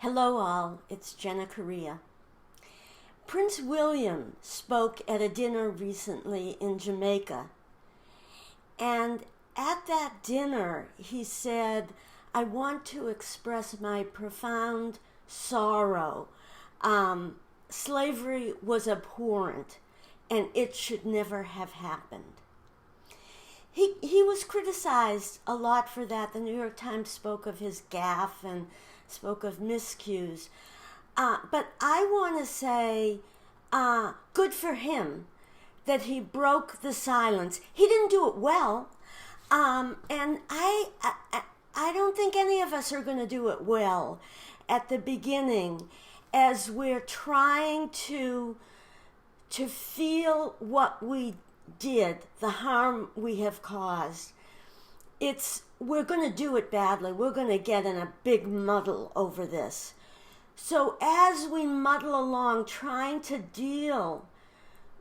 Hello all, it's Jenna Correa. Prince William spoke at a dinner recently in Jamaica, and at that dinner he said, I want to express my profound sorrow. Slavery was abhorrent and it should never have happened. He was criticized a lot for that. The New York Times spoke of his gaffe and spoke of miscues. But I want to say, good for him that he broke the silence. He didn't do it well. And I don't think any of us are going to do it well at the beginning as we're trying to feel what we did, the harm we have caused. We're going to do it badly. We're going to get in a big muddle over this. So as we muddle along trying to deal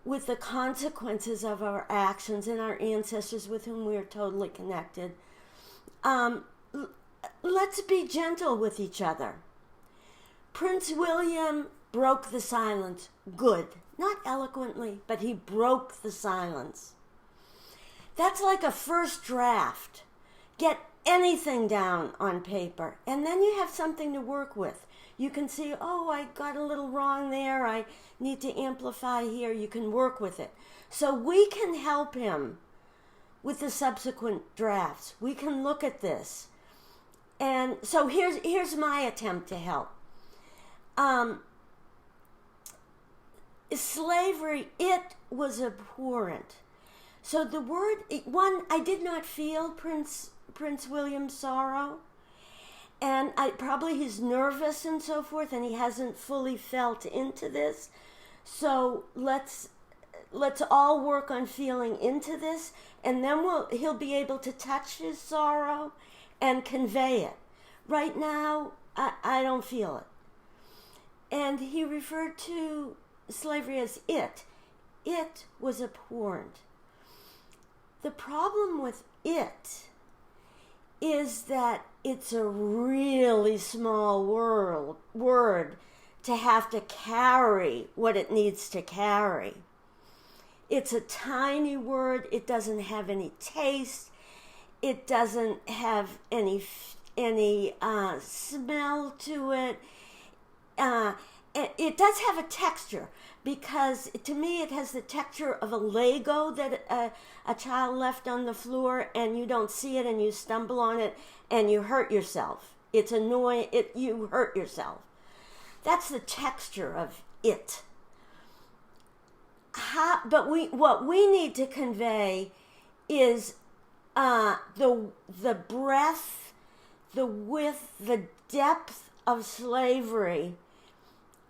with the consequences of our actions and our ancestors with whom we are totally connected, let's be gentle with each other. Prince William broke the silence. Good. Not eloquently, but he broke the silence. That's like a first draft. Get anything down on paper, and then you have something to work with. You can see, oh, I got a little wrong there. I need to amplify here. You can work with it. So we can help him with the subsequent drafts. We can look at this. And so here's my attempt to help. Slavery, it was abhorrent. So the word, I did not feel Prince William's sorrow. And probably he's nervous and so forth, and he hasn't fully felt into this. So let's all work on feeling into this, and then he'll be able to touch his sorrow and convey it. Right now, I don't feel it. And he referred to slavery as it. It was abhorrent. The problem with it is that it's a really small word to have to carry what it needs to carry. It's a tiny word. It doesn't have any taste. It doesn't have any smell to it. It does have a texture, because to me it has the texture of a Lego that a child left on the floor, and you don't see it and you stumble on it and you hurt yourself. It's annoying. You hurt yourself. That's the texture of it. But what we need to convey is the breadth, the width, the depth of slavery,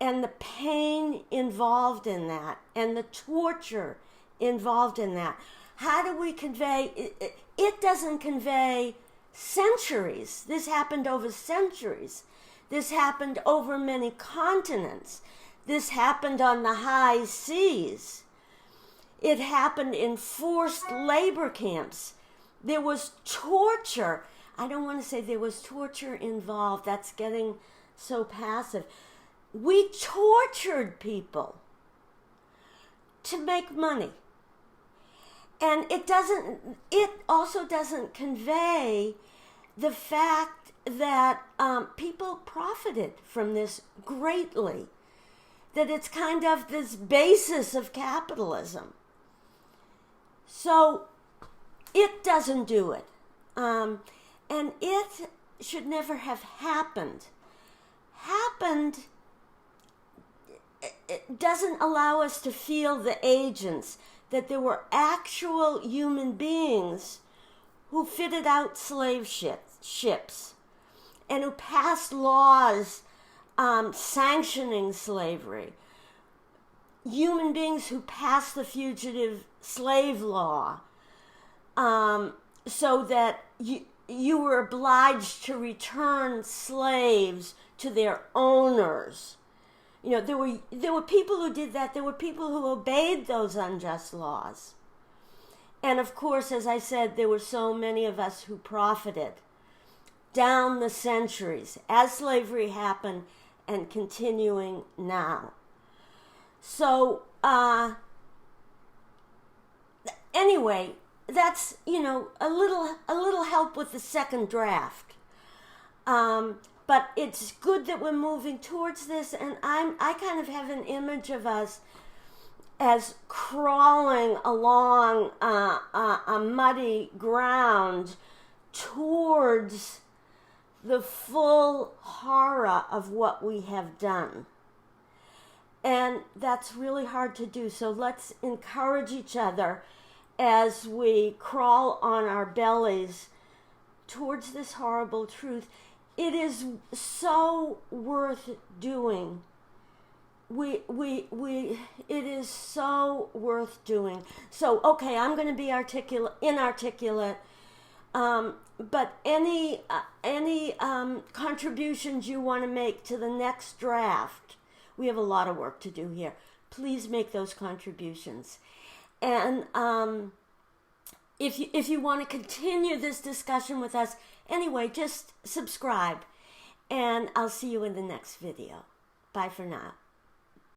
and the pain involved in that, and the torture involved in that. How do we convey? It doesn't convey centuries. This happened over centuries. This happened over many continents. This happened on the high seas. It happened in forced labor camps. There was torture. I don't want to say there was torture involved. That's getting so passive. We tortured people to make money. And it also doesn't convey the fact that people profited from this greatly, that it's kind of this basis of capitalism. So it doesn't do it. And it should never have happened. It doesn't allow us to feel the agents, that there were actual human beings who fitted out slave ships and who passed laws sanctioning slavery. Human beings who passed the fugitive slave law so that you were obliged to return slaves to their owners. You know, there were people who did that. There were people who obeyed those unjust laws. And of course, as I said, there were so many of us who profited down the centuries. As slavery happened, and continuing now. So, anyway, that's, a little help with the second draft. But it's good that we're moving towards this, and I kind of have an image of us as crawling along a muddy ground towards the full horror of what we have done. And that's really hard to do. So let's encourage each other as we crawl on our bellies towards this horrible truth. It is so worth doing. It is so worth doing. So, okay, I'm going to be inarticulate. But any contributions you want to make to the next draft, we have a lot of work to do here. Please make those contributions. And if you want to continue this discussion with us, anyway, just subscribe. And I'll see you in the next video. Bye for now.